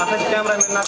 Camera में ना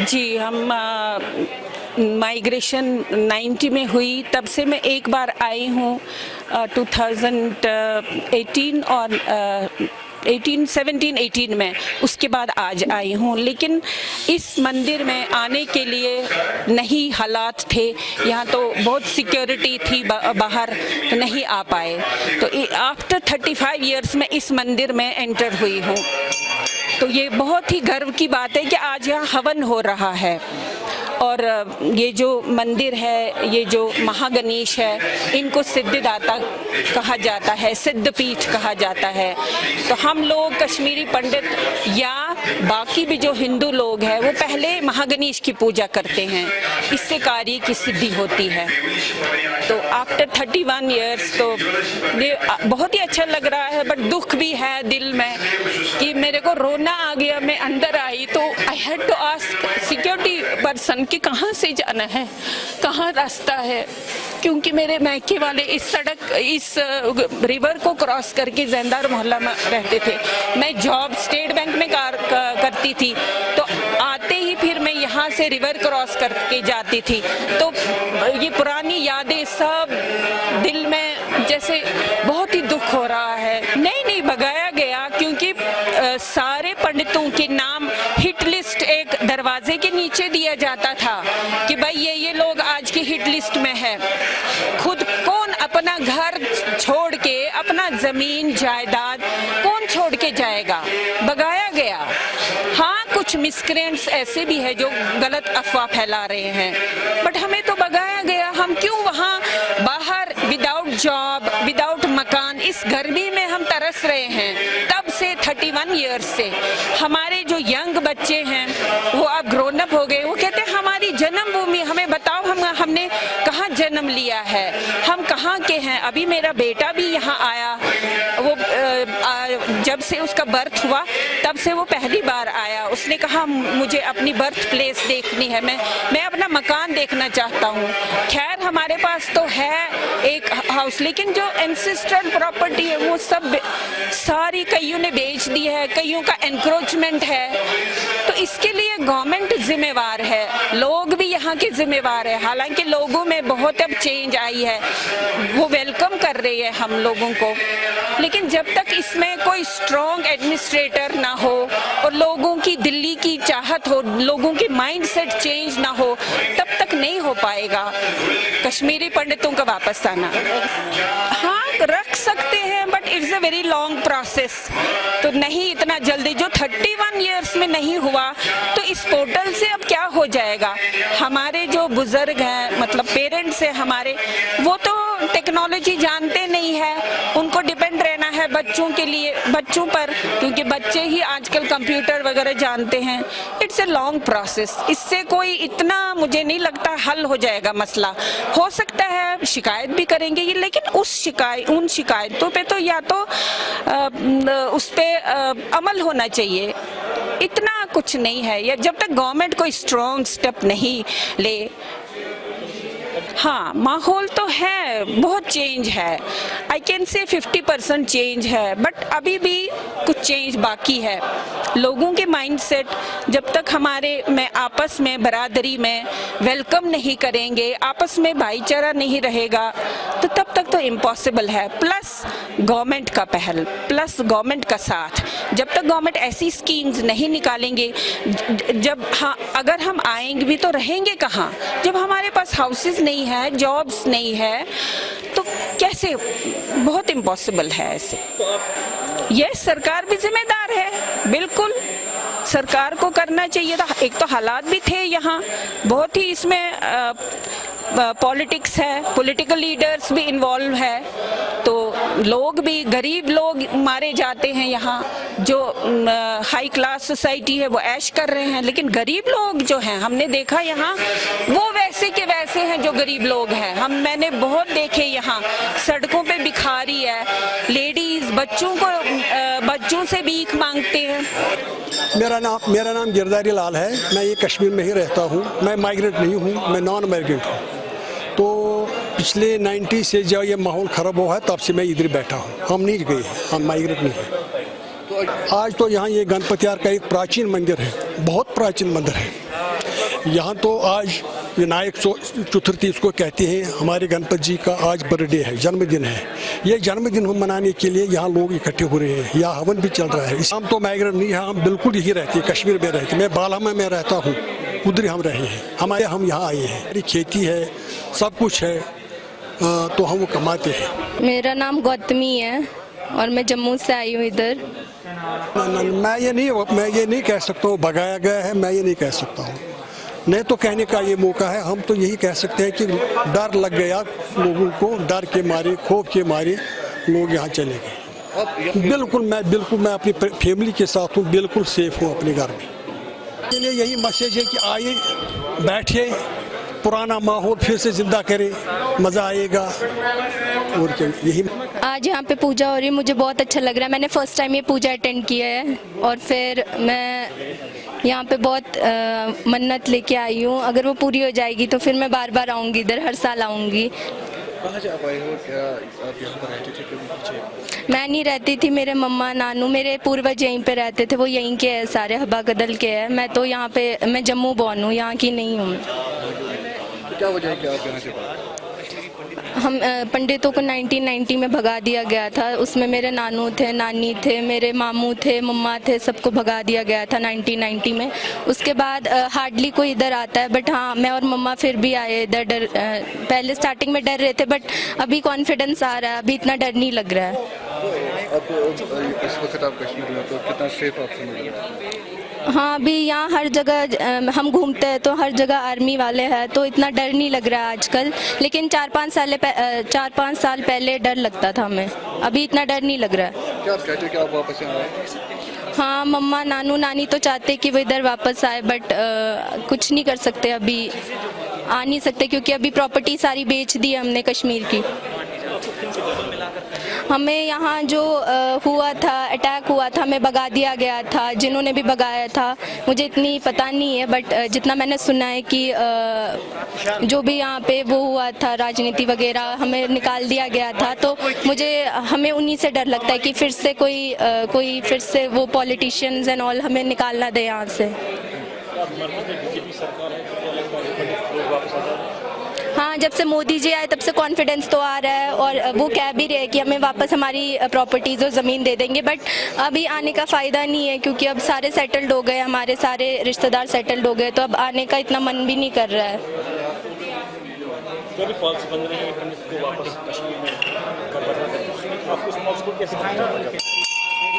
जी, हम माइग्रेशन 90 में हुई, तब से मैं एक बार आई हूँ 2018 और 17-18 में, उसके बाद आज आई हूँ। लेकिन इस मंदिर में आने के लिए नहीं हालात थे, यहाँ तो बहुत सिक्योरिटी थी बाहर, तो नहीं आ पाए। तो आफ्टर 35 इयर्स में इस मंदिर में एंटर हुई हूँ। तो ये बहुत ही गर्व की बात है कि आज यहाँ हवन हो रहा है। और ये जो मंदिर है, ये जो महागणेश है, इनको सिद्धिदाता कहा जाता है, सिद्धपीठ कहा जाता है। तो हम लोग कश्मीरी पंडित या बाकी भी जो हिंदू लोग हैं, वो पहले महागणेश की पूजा करते हैं, इससे कार्य की सिद्धि होती है। तो आफ्टर 31 इयर्स तो ये बहुत ही अच्छा लग रहा है, बट दुख भी है दिल में कि मेरे को रोना आ गया। मैं अंदर आई तो I had to ask security person कि कहाँ से जाना है, कहाँ रास्ता है, क्योंकि मेरे मैके वाले इस रिवर को क्रॉस करके ज़ैंदार मोहल्ला में रहते थे। मैं जॉब स्टेट बैंक में करती थी, तो आते ही फिर मैं यहाँ यहाँ से रिवर क्रॉस करके जाती थी। तो ये पुरानी यादें सब दिल में जैसे बहुत ही दुख हो रहा है। नहीं भगाया गया, क्योंकि सारे पंडितों के नाम हिट लिस्ट एक दरवाजे के नीचे दिया जाता था कि भाई ये लोग आज की हिट लिस्ट में है। खुद कौन अपना घर छोड़ के, अपना जमीन जायदाद कौन छोड़ के जाएगा? भगाया गया। हाँ, कुछ मिसक्रेंट्स ऐसे भी है जो गलत अफवाह फैला रहे हैं, बट हमें तो भगाया गया। हम क्यों वहाँ बाहर विदाउट जॉब, विदाउट मकान, इस गर्मी में हम तरस रहे हैं तब से 31 ईयर्स से। हमारे जो यंग बच्चे हैं वो अब ग्रोन अप हो गए, वो कहते हैं हमारी जन्मभूमि, हमें बताओ हमने कहाँ जन्म लिया है, हम कहाँ के हैं। अभी मेरा बेटा भी यहाँ आया, वो जब से उसका बर्थ हुआ तब से वो पहली बार आया। उसने कहा मुझे अपनी बर्थ प्लेस देखनी है, मैं अपना मकान देखना चाहता हूँ। खैर हमारे पास तो है एक हाउस, लेकिन जो एंसेस्ट्रल प्रॉपर्टी है वो सब सारी कईयों ने बेच दी है, कईयों का एनक्रोचमेंट है। तो इसके लिए गवर्नमेंट जिम्मेवार है, लोग भी यहाँ के जिम्मेवार है। हालांकि लोगों में बहुत अब चेंज आई है, वो वेलकम कर रही है हम लोगों को, लेकिन जब तक इसमें कोई स्ट्रॉन्ग एडमिनिस्ट्रेटर ना हो और लोगों की दिल्ली की चाहत हो, लोगों की माइंडसेट चेंज ना हो, तब तक नहीं हो पाएगा कश्मीरी पंडितों का वापस आना। हाँ, रख सकते हैं, but it's a very long process. तो नहीं इतना जल्दी, जो 31 ईयर्स में नहीं हुआ तो इस पोर्टल से अब क्या हो जाएगा? हमारे जो बुजुर्ग हैं, मतलब पेरेंट्स हैं हमारे, वो तो टेक्नोलॉजी जानते नहीं है, उनको डिपेंड रहना है बच्चों के लिए, बच्चों पर, क्योंकि बच्चे ही आजकल कंप्यूटर वगैरह जानते हैं। इट्स ए लॉन्ग प्रोसेस, इससे कोई इतना मुझे नहीं लगता हल हो जाएगा मसला। हो सकता है शिकायत भी करेंगे ये, लेकिन उन शिकायतों पे तो या तो उस पे अमल होना चाहिए, इतना कुछ नहीं है। या जब तक गवर्नमेंट कोई स्ट्रॉन्ग स्टेप नहीं ले। हाँ, माहौल तो है, बहुत चेंज है, आई कैन से 50% चेंज है, बट अभी भी कुछ चेंज बाकी है। लोगों के माइंडसेट जब तक हमारे में आपस में बरादरी में वेलकम नहीं करेंगे, आपस में भाईचारा नहीं रहेगा, तो तब तक तो इम्पॉसिबल है। प्लस गवर्नमेंट का पहल, प्लस गवर्नमेंट का साथ। जब तक गवर्नमेंट ऐसी स्कीम्स नहीं निकालेंगे, जब हाँ अगर हम आएंगे भी तो रहेंगे कहाँ? जब हमारे पास हाउसेस नहीं है, जॉब्स नहीं है, तो कैसे? बहुत इम्पॉसिबल है ऐसे। ये सरकार भी जिम्मेदार है, बिल्कुल सरकार को करना चाहिए था। एक तो हालात भी थे यहाँ, बहुत ही इसमें पॉलिटिक्स है, पॉलिटिकल लीडर्स भी इन्वॉल्व है, तो लोग भी, गरीब लोग मारे जाते हैं यहाँ। जो हाई क्लास सोसाइटी है वो ऐश कर रहे हैं, लेकिन गरीब लोग जो हैं, हमने देखा यहाँ, वो वैसे के वैसे हैं जो गरीब लोग हैं। मैंने बहुत देखे यहाँ, सड़कों पे भिखारी है, लेडीज बच्चों से भीख मांगते हैं। मेरा नाम गिरधारी लाल है। मैं ये कश्मीर में ही रहता हूँ। मैं माइग्रेंट नहीं हूँ, मैं नॉन माइग्रेंट हूँ। तो पिछले 90 से जब ये माहौल ख़राब हुआ है तब से मैं इधर बैठा हूँ। हम नहीं गए, हम माइग्रेंट नहीं हैं। तो आज तो यहाँ ये गणपतियार का एक प्राचीन मंदिर है, बहुत प्राचीन मंदिर है। यहाँ तो आज विनायक चतुर्थी इसको कहते हैं। हमारे गणपति जी का आज बर्थडे है, जन्मदिन है। ये जन्मदिन हम मनाने के लिए यहाँ लोग इकट्ठे हो रहे हैं, यहाँ हवन भी चल रहा है। हम तो माइग्रेंट नहीं है, हम बिल्कुल यही रहते हैं, कश्मीर में रहते हैं। मैं बालामा में रहता हूँ, उधर हम रहे हैं। हम यहाँ आए हैं, हमारी खेती है, सब कुछ है, तो हम वो कमाते हैं। मेरा नाम गौतमी है और मैं जम्मू से आई हूँ इधर। मैं ये नहीं कह सकता हूँ भगाया गया है, मैं ये नहीं कह सकता हूँ। नहीं तो कहने का ये मौका है। हम तो यही कह सकते हैं कि डर लग गया लोगों को, डर के मारे, खौफ के मारे लोग यहाँ चले गए। बिल्कुल मैं अपनी फैमिली के साथ हूँ, बिल्कुल सेफ हूँ अपने घर में। इसके लिए यही मैसेज है कि आइए, बैठिए, पुराना माहौल फिर से जिंदा करें, मज़ा आएगा। और क्या, यही आज यहाँ पे पूजा हो रही है, मुझे बहुत अच्छा लग रहा है। मैंने फर्स्ट टाइम ये पूजा अटेंड किया है और फिर मैं यहाँ पे बहुत मन्नत लेके आई हूँ। अगर वो पूरी हो जाएगी तो फिर मैं बार बार आऊँगी इधर, हर साल आऊँगी। कहाँ से आप आए हो? क्या आप यहाँ पर रहते थे कभी पीछे? मैं नहीं रहती थी, मेरे मम्मा नानू मेरे पूर्वज यहीं पे रहते थे, वो यहीं के हैं सारे, हब्बा कदल के हैं। मैं तो यहाँ पे, मैं जम्मू बॉर्न हूँ, यहाँ की नहीं हूँ। तो क्या वजह है कि आप यहाँ से भागे? हम पंडितों को 1990 में भगा दिया गया था। उसमें मेरे नानू थे, नानी थे, मेरे मामू थे, मम्मा थे, सबको भगा दिया गया था 1990 में। उसके बाद हार्डली कोई इधर आता है, बट हाँ मैं और मम्मा फिर भी आए इधर। पहले स्टार्टिंग में डर रहे थे, बट अभी कॉन्फिडेंस आ रहा है, अभी इतना डर नहीं लग रहा है। अब इस वक्त आप कश्मीर में, तो कितना सेफ आपसे मिल रहा है? हाँ, अभी यहाँ हर जगह हम घूमते हैं तो हर जगह आर्मी वाले हैं, तो इतना डर नहीं लग रहा है आजकल। लेकिन 4-5 साल पहले डर लगता था हमें, अभी इतना डर नहीं लग रहा है। क्या आप कहते हो कि आप वापस यहाँ आए? हाँ, मम्मा नानू नानी तो चाहते कि वो इधर वापस आए, बट कुछ नहीं कर सकते, अभी आ नहीं सकते क्योंकि अभी प्रॉपर्टी सारी बेच दी है हमने कश्मीर की। हमें यहाँ जो हुआ था, अटैक हुआ था, हमें भगा दिया गया था। जिन्होंने भी भगाया था मुझे इतनी पता नहीं है, बट जितना मैंने सुना है कि जो भी यहाँ पे वो हुआ था, राजनीति वगैरह, हमें निकाल दिया गया था। तो हमें उन्हीं से डर लगता है कि फिर से कोई फिर से वो पॉलिटिशियंस एंड ऑल हमें निकालना दे यहाँ से। हाँ, जब से मोदी जी आए तब से कॉन्फिडेंस तो आ रहा है, और वो कह भी रहे हैं कि हमें वापस हमारी प्रॉपर्टीज़ और ज़मीन दे देंगे। बट अभी आने का फ़ायदा नहीं है क्योंकि अब सारे सेटल्ड हो गए, हमारे सारे रिश्तेदार सेटल्ड हो गए, तो अब आने का इतना मन भी नहीं कर रहा है।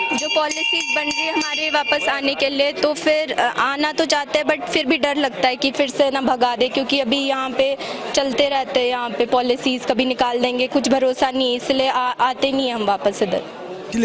जो पॉलिसीज बन रही है हमारे वापस आने के लिए, तो फिर आना तो चाहते हैं, बट फिर भी डर लगता है कि फिर से ना भगा दे, क्योंकि अभी यहाँ पे चलते रहते हैं, यहाँ पे पॉलिसीज कभी निकाल देंगे, कुछ भरोसा नहीं है, इसलिए आते नहीं हैं हम वापस इधर।